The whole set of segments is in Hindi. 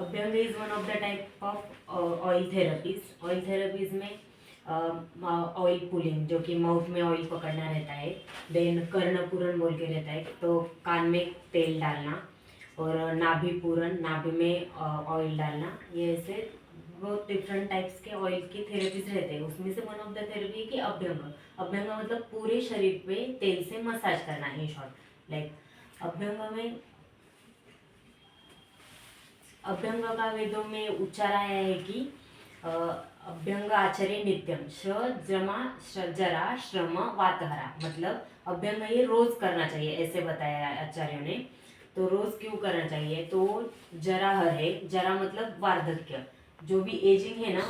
Abhyanga is one of the type of oil therapies. Oil therapies में ऑयल पुलिंग, जो कि माउथ में ऑयल पकड़ना रहता है। देन कर्णपूरण बोल के रहता है, तो कान में तेल डालना। और नाभि पूरण, नाभि में ऑयल डालना। ये ऐसे बहुत डिफरेंट टाइप्स के ऑयल की थेरेपीज रहते हैं। उसमें से वन ऑफ द थेरेपी है कि अभ्यंग। अभ्यंग मतलब पूरे शरीर पे तेल से मसाज करना, इन शॉर्ट। लाइक अभ्यंग में, अभ्यंग का वेदों में उच्चार आया है कि अभ्यंग आचरे नित्यम जरा श्रम वातहरा। मतलब अभ्यंग ये रोज करना चाहिए, ऐसे बताया आचार्यों ने। तो रोज क्यों करना चाहिए? तो जराहर है, जरा मतलब वार्धक्य, जो भी एजिंग है ना,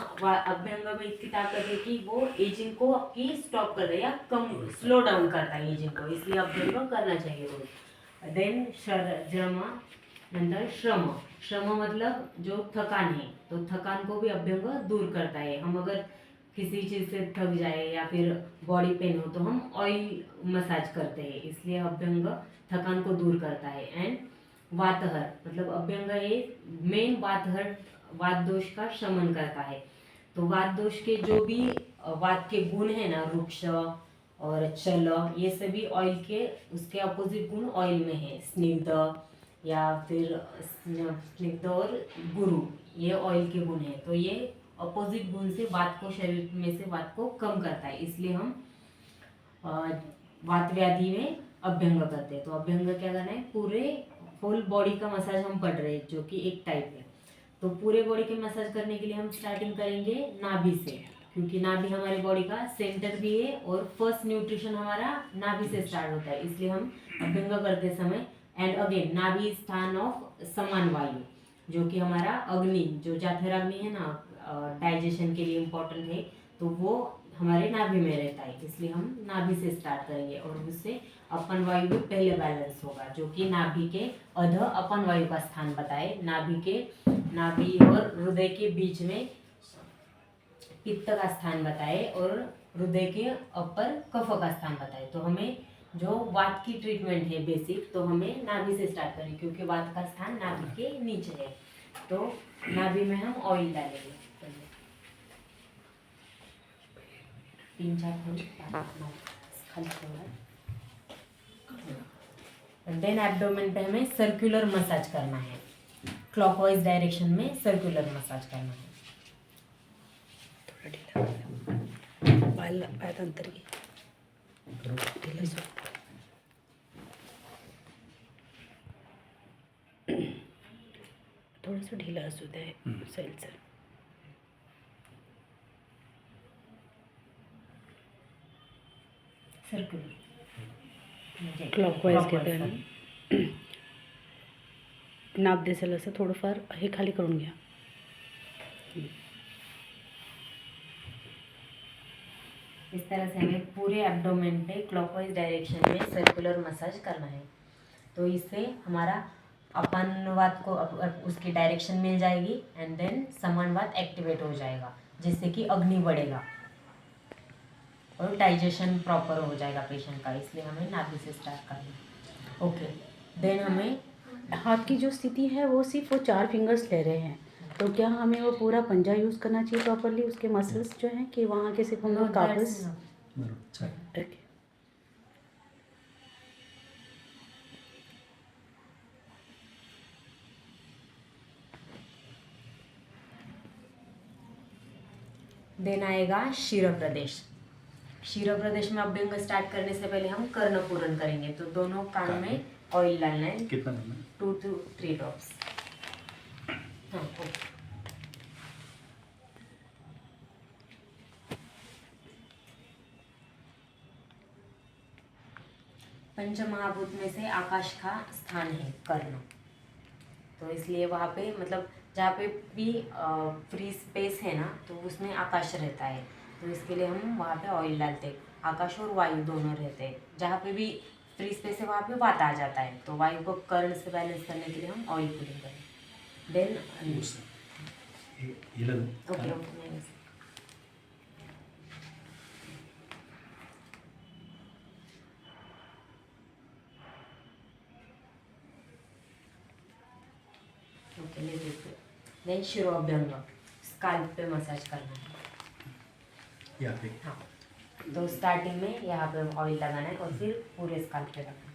अभ्यंग में इतनी ताकत है कि वो एजिंग को आपकी स्टॉप कर दे या कम स्लो डाउन करता है एजिंग को, इसलिए अभ्यंग करना चाहिए रोज। देन जमा नंतर श्रम। श्रम मतलब जो थकान है, तो थकान को भी अभ्यंग दूर करता है। हम अगर किसी चीज से थक जाए या फिर बॉडी पेन हो, तो हम ऑयल मसाज करते हैं, इसलिए अभ्यंग थकान को दूर करता है। एंड वातहर मतलब अभ्यंग ये मेन वातहर, वात दोष का शमन करता है। तो वात दोष के जो भी वात के गुण है ना, वृक्ष और चल, ये सभी ऑयल के, उसके अपोजिट गुण ऑयल में है। स्निग्ध या फिर स्निग्ध और गुरु, ये ऑयल के गुण है। तो ये अपोजिट गुण से वात को, शरीर में से वात को कम करता है, इसलिए हम वात व्याधि में अभ्यंग करते हैं। तो अभ्यंग क्या करना है? पूरे फुल बॉडी का मसाज हम पढ़ रहे हैं, जो कि एक टाइप है। तो पूरे बॉडी के मसाज करने के लिए हम स्टार्टिंग करेंगे नाभि से, क्योंकि नाभि हमारे बॉडी का सेंटर भी है और फर्स्ट न्यूट्रिशन हमारा नाभि से स्टार्ट होता है, इसलिए हम अभ्यंग करते समय। एंड अगेन नाभि स्थान ऑफ समान वायु, जो कि हमारा अग्नि, जो जाठराग्नि है ना, डाइजेशन के लिए इम्पोर्टेंट है, तो वो हमारे नाभि में रहता है, इसलिए हम नाभि से स्टार्ट करेंगे। और उससे अपन वायु भी पहले बैलेंस होगा, जो कि नाभि के अध अपन वायु का स्थान बताए। नाभि और हृदय के बीच में पित्त का स्थान बताए, और हृदय के अपर कफ का स्थान बताए। तो हमें जो वात की ट्रीटमेंट है बेसिक, तो हमें नाभि से स्टार्ट करें, क्योंकि वात का स्थान नाभि के नीचे है। तो नाभि में हम ऑयल डालेंगे, 3-4 देन एब्डोमेन पे हमें सर्कुलर मसाज करना है, क्लॉकवाइज डायरेक्शन में सर्कुलर मसाज करना है। थोड़ा ढीला बाल अंतर की ढीला सो थोड़ा सा ढीला असू दे सैल सर। सर्कुलर क्लॉकवाईज घेतोय ना, नाप दिसेल असं थोडंफार हे खाली करून घ्या। इस तरह से हमें पूरे एब्डोमेन पे क्लॉकवाइज डायरेक्शन में सर्कुलर मसाज करना है। तो इससे हमारा अपानवात को उसकी डायरेक्शन मिल जाएगी, एंड देन समानवात एक्टिवेट हो जाएगा, जिससे कि अग्नि बढ़ेगा और डाइजेशन प्रॉपर हो जाएगा पेशेंट का, इसलिए हमें नाभि से स्टार्ट करना है। ओके, देन हमें हाथ की जो स्थिति है वो सिर्फ वो 4 फिंगर्स ले रहे हैं, तो क्या हमें वो पूरा पंजा यूज़ करना चाहिए प्रॉपरली, उसके मसल्स जो हैं, कि वहाँ के सिर्फ हम लोग काबस। ओके, देन आएगा शिर प्रदेश। शिर प्रदेश में अभ्यंग स्टार्ट करने से पहले हम कर्णपूरण करेंगे। तो दोनों कान में ऑयल डालना है, कितना डालना है? 2 to 3 ड्रॉप्स। हाँ, ओके। पंच महाभूत में से आकाश का स्थान है कर्ण, तो इसलिए वहाँ पे मतलब जहाँ पे भी फ्री स्पेस है ना, तो उसमें आकाश रहता है, तो इसके लिए हम वहाँ पे ऑयल डालते हैं। आकाश और वायु दोनों रहते हैं, जहाँ पे भी फ्री स्पेस है वहाँ पे वात आ जाता है, तो वायु को कर्ण से बैलेंस करने के लिए हम ऑयल पुलिंग करें। देन ओके ओके, ओके ले लीजिए। देन शिरोअभ्यंग, स्काल्प पे मसाज करना है। यहाँ पे हाँ, तो स्टार्टिंग में यहाँ पे ऑयल लगाना है और फिर पूरे स्काल्प पे लगाना है।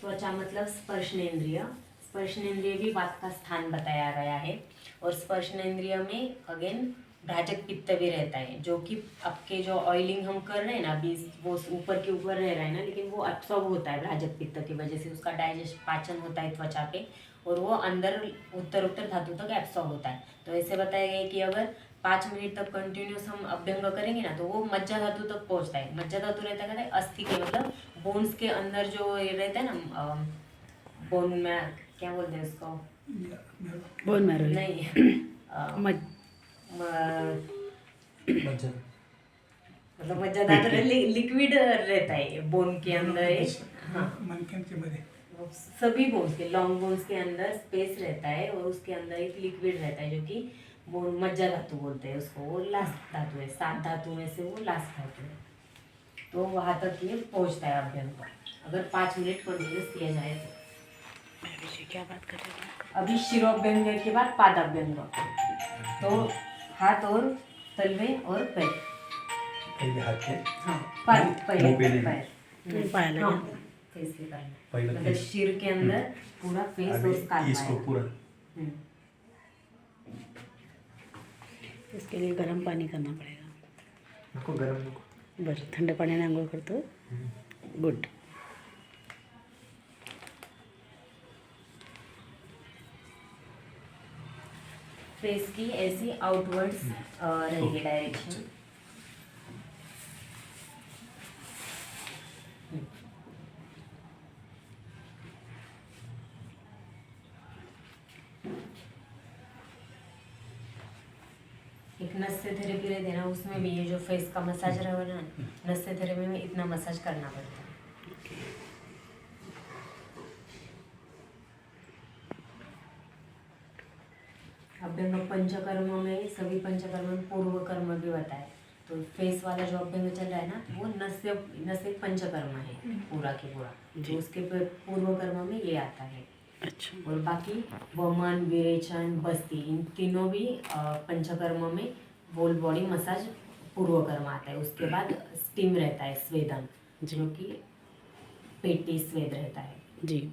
त्वचा मतलब स्पर्शनेंद्रिय, स्पर्शनेंद्रिय भी बात का स्थान बताया गया है। और स्पर्शनेंद्रिय में अगेन भ्राजक पित्त भी रहता है, जो कि आपके जो ऑयलिंग हम कर रहे हैं ना अभी, वो ऊपर के ऊपर रह रहा है ना, लेकिन वो अब्सॉर्ब होता है भ्राजक पित्त की वजह से, उसका डाइजेस्ट पाचन होता है त्वचा पे और वो अंदर उत्तर धातु तक एब्सॉर्ब होता है। तो ऐसे बताया गया है कि अगर 5 मिनट तक कंटिन्यूस हम अभ्यंग करेंगे ना तो वो मज्जा धातु तक पहुंचता है। मज्जा धातु रहता है अस्थि के मतलब बोन्स के अंदर जो ये रहता है ना, बोन में क्या बोलते हैं उसको, बोन मैरो नहीं मज्जा मतलब मज्जा धातु लिक्विड रहता है बोन के अंदर। हाँ, मनकेन के मध्ये सभी बोन्स के, लॉन्ग बोन्स के अंदर स्पेस रहता है और उसके अंदर एक लिक्विड रहता है जो कि बोन मज्जा धातु बोलते हैं उसको। वो लास्ट धातु है, 7 धातु में से वो लास्ट धातु है। तो वहाँ तक ये पहुँचता है अभ्यंग, अगर 5 मिनट कंटिन्यूस किया जाए तो। क्या बात कर रहे हैं? अभी शिरोअभ्यंग के बाद पादाभ्यंग, तो हाथ और तलवे और पैर। पहले हाथ के हाँ, पैर मुंह पे नहीं। पैर पाया लगा। हाँ, फेस के करना है। पहले मतलब फेस। सिर के अंदर पूरा फेस और अभी स्काल्प इसको आएगा। पूरा हम्म। इसके लिए गर्म पानी करना पड़ेगा। नको गरम नको बरं, थंड पाण्याने आंघोळ करतो। गुड. फेस की ऐसी आउटवर्ड्स रहेगी डायरेक्शन। एक नस्य थेरेपी रहती है ना, उसमें भी ये जो फेस का मसाज रहा है ना, नस्य थेरेपी में इतना मसाज करना पड़ता है। अभ्यंग पंचकर्म में, सभी पंचकर्म में पूर्व कर्म भी बताए। तो फेस वाला जो अभ्यंग चल रहा है ना, वो नस्य पंचकर्म है पूरा के पूरा, तो उसके पूर्व कर्म में ये आता है। अच्छा. और बाकी वमन, विरेचन, बस्ती, इन तीनों भी पंचकर्म में होल बॉडी मसाज पूर्व कर्म आता है। उसके बाद स्टीम रहता है, स्वेदन, जो कि पेटी स्वेद रहता है। जी.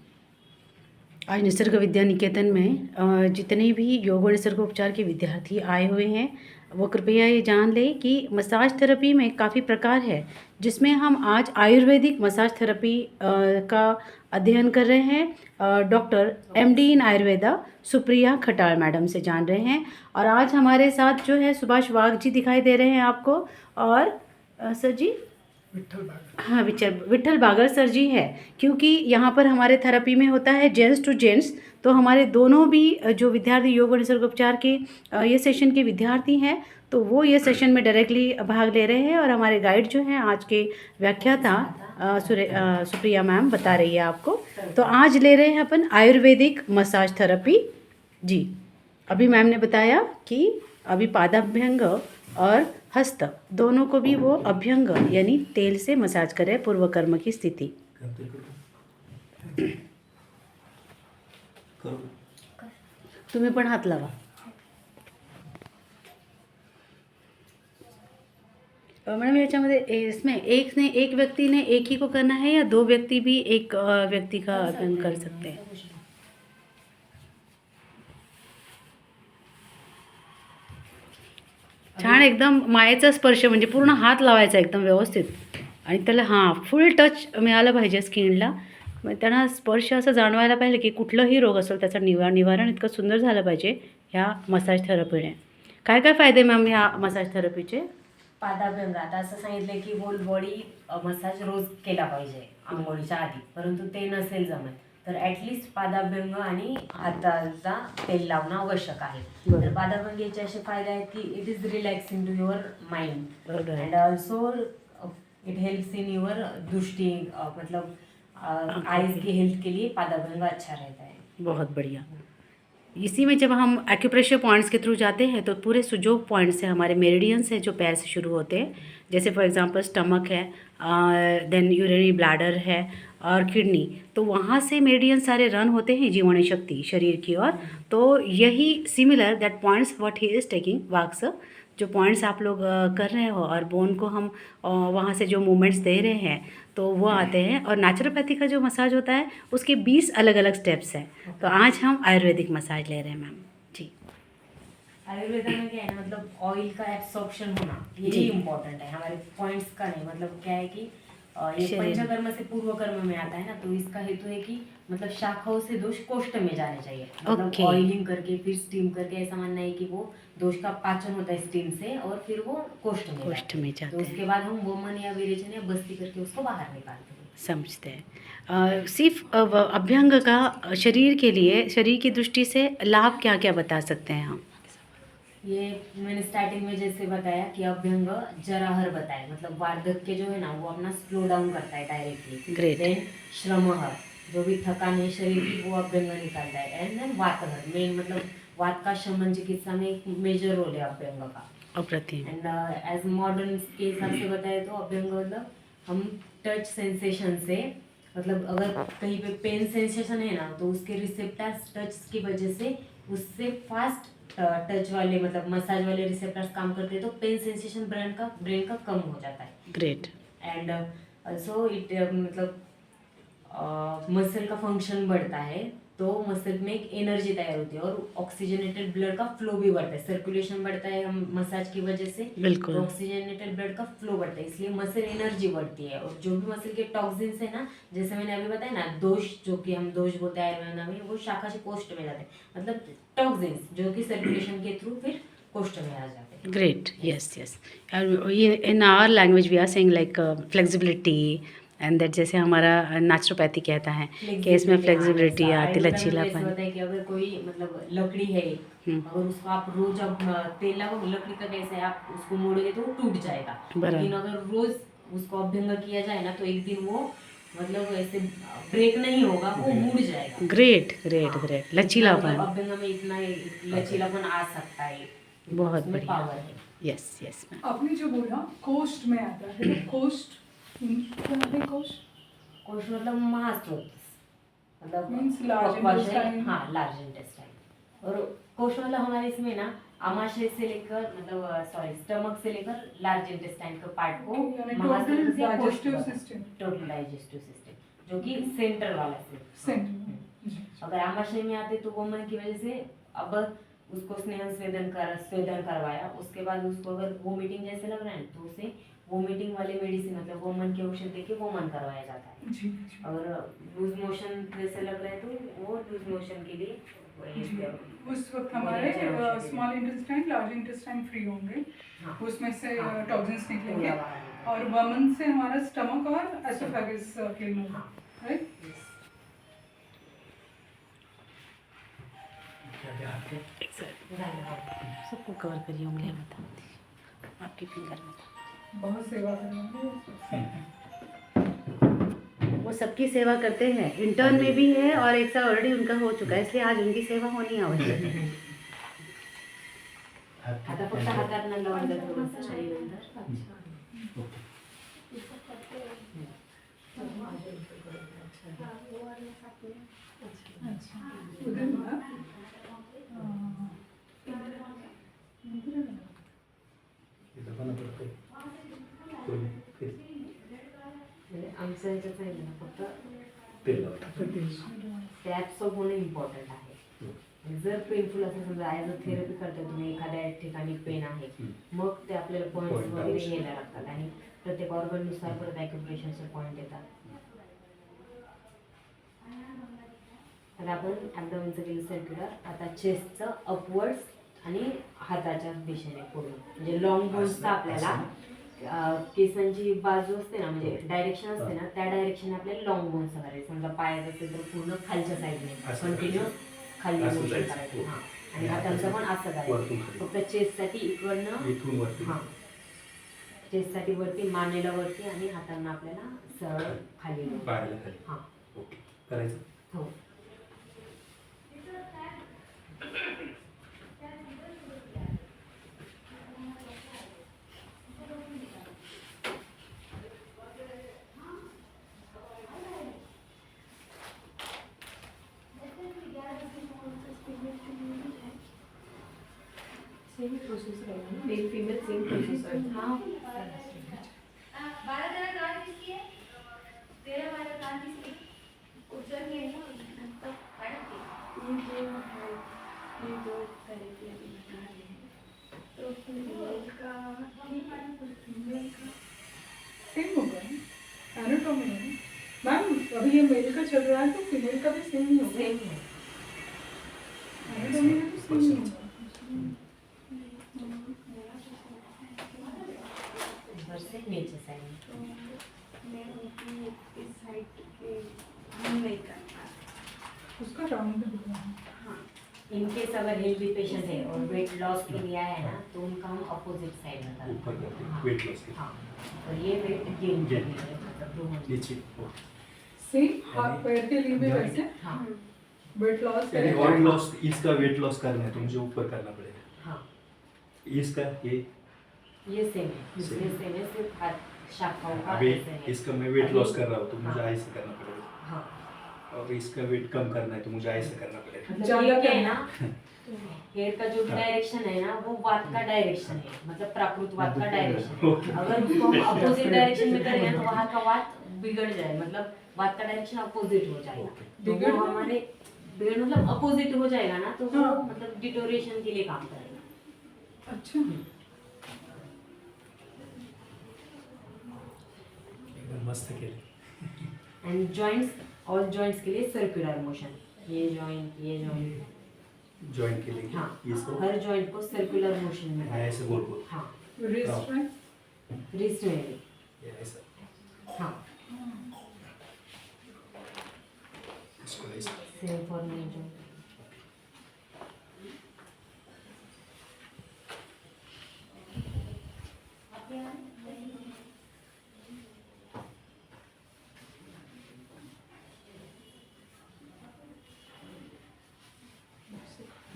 आज निसर्ग विद्या निकेतन में जितने भी योग और निसर्गोपचार के विद्यार्थी आए हुए हैं वो कृपया ये जान लें कि मसाज थेरेपी में काफ़ी प्रकार है, जिसमें हम आज आयुर्वेदिक मसाज थेरेपी का अध्ययन कर रहे हैं। डॉक्टर MD इन आयुर्वेदा सुप्रिया खटाल मैडम से जान रहे हैं। और आज हमारे साथ जो है सुभाष वाघ जी दिखाई दे रहे हैं आपको, और सर जी विठ्ठल बाग हाँ विठ्ठल बागर सर जी है। क्योंकि यहाँ पर हमारे थेरेपी में होता है जेंट्स टू जेंट्स, तो हमारे दोनों भी जो विद्यार्थी योग और निसर्गोपचार के ये सेशन के विद्यार्थी हैं, तो वो ये सेशन में डायरेक्टली भाग ले रहे हैं। और हमारे गाइड जो हैं आज के व्याख्याता सुप्रिया मैम बता रही है आपको। तो आज ले रहे हैं अपन आयुर्वेदिक मसाज थेरेपी जी। अभी मैम ने बताया कि अभी पादाभ्यंग और हस्त दोनों को भी वो अभ्यंग यानी तेल से मसाज करे पूर्व कर्म की स्थिति। करो तुम्ही पण हात लावा। मैडम याच्यामध्ये इसमें एक व्यक्ति ने एक ही को करना है या 2 व्यक्ति भी एक व्यक्ति का अभ्यंग कर सकते हैं? छान, एकदम मायेचा स्पर्श, म्हणजे पूर्ण हात लावायचा एकदम व्यवस्थित आणि त्याला फुल टच मिळालं पाहिजे स्किनला. मग त्यांना स्पर्श असं जाणवायला पाहिजे की कुठलंही रोग असेल त्याचं निवारण इतकं सुंदर झालं पाहिजे ह्या मसाज थेरपीने. काय काय फायदे मॅम ह्या मसाज थेरपीचे? पादाभ्यंग, आता असं सांगितलं की होल बॉडी मसाज रोज केला पाहिजे आंघोळीच्या आधी, परंतु ते नसेल जमत तर ॲटलिस्ट पादाभ्यंग आणि हाताचा तेल लावणं आवश्यक आहे. तर पादाभ्यंगीचे असे फायदे आहेत की it is relaxing to your mind and also it helps in your दृष्टि, मतलब आइज की हेल्थ के लिए पादाभ्यंग अच्छा रहता है. बहुत बढ़िया. इसी में जब हम एक्यूप्रेशर पॉइंट्स के थ्रू जाते हैं तो पूरे सुजोग पॉइंट्स है, हमारे मेरिडियंस है जो पैर से शुरू होते हैं, जैसे फॉर एग्जांपल स्टमक है, देन यूरिनरी ब्लैडर है और किडनी, तो वहाँ से मेरिडियन सारे रन होते हैं जीवनी शक्ति शरीर की ओर। तो यही similar that points what he is taking wax, जो पॉइंट्स आप लोग कर रहे हो और बोन को हम वहाँ से जो मूवमेंट्स दे रहे हैं तो वो आते हैं। और नेचुरोपैथी का जो मसाज होता है उसके 20 अलग अलग स्टेप्स हैं। तो आज हम आयुर्वेदिक मसाज ले रहे हैं मैम जी। आयुर्वेदा में क्या है ना, मतलब ऑयल का एब्सॉर्प्शन होना जी। यही इम्पोर्टेंट है, हमारे पॉइंट्स का नहीं। मतलब क्या है कि ये शरीर। पंचकर्म से पूर्व कर्म में आता है ना, तो इसका हेतु है कि मतलब शाखाओं से दोष कोष्ठ में जाने चाहिए। मतलब ओके। ऑयलिंग करके फिर स्टीम करके, ऐसा मानना है कि वो दोष का पाचन होता है स्टीम से और फिर वो कोष्ठ में कोष्ठ में जाते तो हैं। उसके बाद हम वमन या विरेचन या बस्ती करके उसको बाहर निकालते हैं। समझते हैं। सिर्फ अभ्यंग का शरीर के लिए, शरीर की दृष्टि से लाभ क्या क्या बता सकते हैं हम? ये मैंने स्टार्टिंग में जैसे बताया कि अभ्यंग जराहर बताया, मतलब वार्धक्य जो है ना वो अपना स्लो डाउन करता है डायरेक्टली। Great. देन श्रमहर, जो भी थकान है शरीर की वो अभ्यंग निकालता है। एंड देन वातहर, मेन मतलब वात का शमन चिकित्सा में एक मेजर रोल है अभ्यंग का। अप्रतिम। एंड एज मॉडर्न के हिसाब से बताए तो अभ्यंग मतलब हम टच सेंसेशन से, मतलब अगर कहीं पे पेन सेंसेशन है ना तो उसके रिसेप्टर्स टच की वजह से उससे फास्ट टच वाले मतलब मसाज वाले रिसेप्टर्स काम करते हैं, तो पेन सेंसेशन ब्रेन का कम हो जाता है। ग्रेट। एंड ऑल्सो इट मतलब मसल का फंक्शन बढ़ता है, तो मसल में एक एनर्जी तैयार होती है और ऑक्सीजनेटेड ब्लड का फ्लो भी बढ़ता है, सर्कुलेशन बढ़ता है हम मसाज की वजह से। बिल्कुल। तो ऑक्सीजनेटेड ब्लड का फ्लो बढ़ता है, इसलिए मसल एनर्जी बढ़ती है। और जो भी मसल के टॉक्सिन्स है ना, जैसे मैंने अभी बताया ना, दोष जो कि हम दोष बोलते हैं आयुर्वेदा में, वो शाखा से कोष्ठ में जाते हैं, मतलब टॉक्सिन्स जो कि सर्कुलेशन के थ्रू फिर कोष्ठ में आ जाते हैं। Great. Yes, yes. In our language we are saying like flexibility and that, जैसे हमारा नेचुरोपैथी कहता है कि इसमें फ्लेक्सिबिलिटी आती, आयुर्वेदा में जैसे लचीलापन। होता है कि अगर कोई मतलब लकड़ी है, अगर उसको आप रोज अब तेल लगाओ, लकड़ी का कैसे है, आप उसको मोड़ोगे तो वो टूट जाएगा। बराबर। लेकिन अगर रोज उसको अभ्यंग किया जाए ना तो एक दिन वो मतलब ऐसे ब्रेक नहीं होगा, वो मुड़ जाएगा। ग्रेट ग्रेट हाँ, ग्रेट, इतना लचीलापन। मतलब अभ्यंग में इतना लचीलापन आ सकता है, बहुत उसमें बढ़िया। पावर है। Yes yes ma'am. आपने जो बोला कोष्ठ में आता है, तो कोष्ठ क्या है? कोष्ठ कोष्ठ मतलब महास्रोत, मतलब Means large पक्वाशय, intestine. हाँ लार्ज इंटेस्टाइन। और कोष्ठ मतलब हमारे इसमें ना आमाशय से लेकर मतलब सॉरी स्टमक से लेकर लार्ज इंटेस्टाइन का पार्ट को यानी महास्रोत total या कोष्ठ digestive बोलते हैं। system. टोटल डाइजेस्टिव सिस्टम, जो कि सेंटर वाला सेंटर। अगर आमाशय में आते तो वोमन की वजह से अब उसको स्वेदन करवाया, उसके बाद उसको अगर वोमिटिंग जैसे लग रहा है तो उसे वोमिटिंग वाले मेडिसिन मतलब वोमन के औषध देके वोमन करवाया जाता है। जी। और लूज मोशन जैसे लग रहा है तो वो लूज मोशन के लिए उस वक्त हमारे small intestine large intestine free होंगे, हाँ। उसमें से हाँ। टॉक्सिन्स निकलेंगे पूरा बाहर। और वमन से हमारा स्टमक और एसोफेगस क्लीन होगा, राइट? क्या क्या हाथ के सबको कवर करिए, उंगलियां बता आपकी फिंगर में। बहुत सेवा करेंगे। वो सबकी सेवा करते हैं, इंटर्न में भी है और एक साल ऑलरेडी उनका हो चुका है, इसलिए आज उनकी सेवा होनी आवश्यक है। आता फक्त हातांना लावून द्या थोडंसं आणि नंतर उधर ना ये दबाना पड़ता है कोई फिर म्हणजे आमचं ह्याच्यात सांगितलं ना, फक्त तेल लावता ते ॲब्सॉर्ब होणं इम्पॉर्टंट आहे। आणि जर पेनफुल असेल, समजा ॲज अ थेरपी करता तुम्ही एखाद्या ठिकाणी पेन आहे, मग ते आपल्याला पॉईंट्स Point वगैरे आवश्यक. घ्यायला लागतात आणि प्रत्येक ऑर्गननुसार परत ॲक्युप्रेशरचे पॉईंट येतात। तर आपण ॲबडोमेनचं केलं सर्क्युलर, आता चेस्टचं अपवर्ड्स आणि हाताच्या दिशेने पूर्ण, म्हणजे लॉंग बोन्सचा आपल्याला केसांची बाजू असते ना, म्हणजे डायरेक्शन असते ना, त्या डायरेक्शन आपल्याला लॉंग बोन्स करायचे। समजा पायात असेल तर पूर्ण खालच्या साईडने असं कंटिन्यू खाली असं मोशन जायचं. करायचं। हां, आणि हातांचं पण असं वरतून करायचं, खाली. फक्त चेस्टसाठी इकडनं इथून वरती हां, चेस्टसाठी वरती, मानेला वरती आणि हातांना आपल्याला सरळ खाली पायाला खाली. हां ओके करायचं. हो। सेम प्रोसेस रहेगा ना, मेल फीमेल सेम प्रोसेस रहेगा। हाँ ये दो थेरेपी अभी बता रहे हैं, तो फीमेल का फीमेल का सेम होगा एनाटॉमी है मैम। अभी ये मेल का चल रहा है तो फीमेल का भी सेम ही होगा। सेम है। एनाटॉमी में तो सेम ही होगा। इधर से नीचे साइड में। तो मैं उनकी इस साइड के नहीं कर पा उसका राउंड में दिख रहा है। हाँ इनकेस अगर हेल्दी पेशेंट है और वेट लॉस के लिए आया है ना, तो उनका हम अपोजिट साइड में करते ऊपर करते हैं हाँ। वेट लॉस के हाँ और ये वेट गेन के Gain। लिए मतलब 200। नीचे सेम हाथ पैर के लिए भी Yeah. वैसे हाँ वेट लॉस यानी वेट लॉस, इसका वेट लॉस करना है तो मुझे ऊपर करना पड़ेगा। हाँ इसका ये सेम है, दूसरे Same। सेम है, सिर्फ हाथ शाखाओं का अभी ऐसे है। इसका मैं वेट लॉस कर रहा हूँ तो मुझे हाँ। ऐसे करना पड़ेगा, हाँ और इसका वेट कम करना है तो मुझे ऐसे करना पड़ेगा। मतलब ज़्यादा ये क्या है ना, तो हेयर का जो हाँ। डायरेक्शन है ना वो वात का डायरेक्शन है, मतलब प्राकृत वात का डायरेक्शन ओके। है। अगर उसको हम अपोजिट डायरेक्शन में करेंगे तो वहाँ का वात बिगड़ जाए, मतलब वात का डायरेक्शन अपोजिट हो जाएगा। ओके। तो बिगड़ वो जाए? हमारे बिगड़ मतलब अपोजिट हो जाएगा ना, तो वो हाँ। मतलब डिटोरेशन के लिए काम करेगा। अच्छा एकदम मस्त खेले। एंड जॉइंट्स, ऑल जॉइंट्स के लिए सर्कुलर मोशन, ये जॉइंट जॉइंट के लिए हाँ इसको हर जॉइंट को सर्कुलर मोशन में हाँ, ऐसे गोल गोल हाँ रिस्ट में रिस्ट में भी ये ऐसा, हाँ इसको ऐसे। Same for knee joint.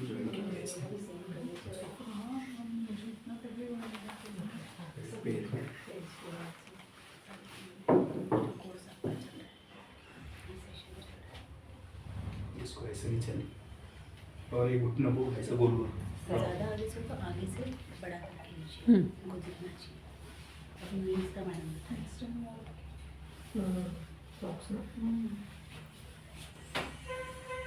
Joint के लिए ऐसे। पैर में इसको ऐसे नीचे और ये घुटनों को ऐसे गोल गोल। ज़्यादा आगे से तो आगे से बड़ा करके लीजिए, उनको दिखना चाहिए। अभी मील्स का मैडम बताइए। सॉक्स में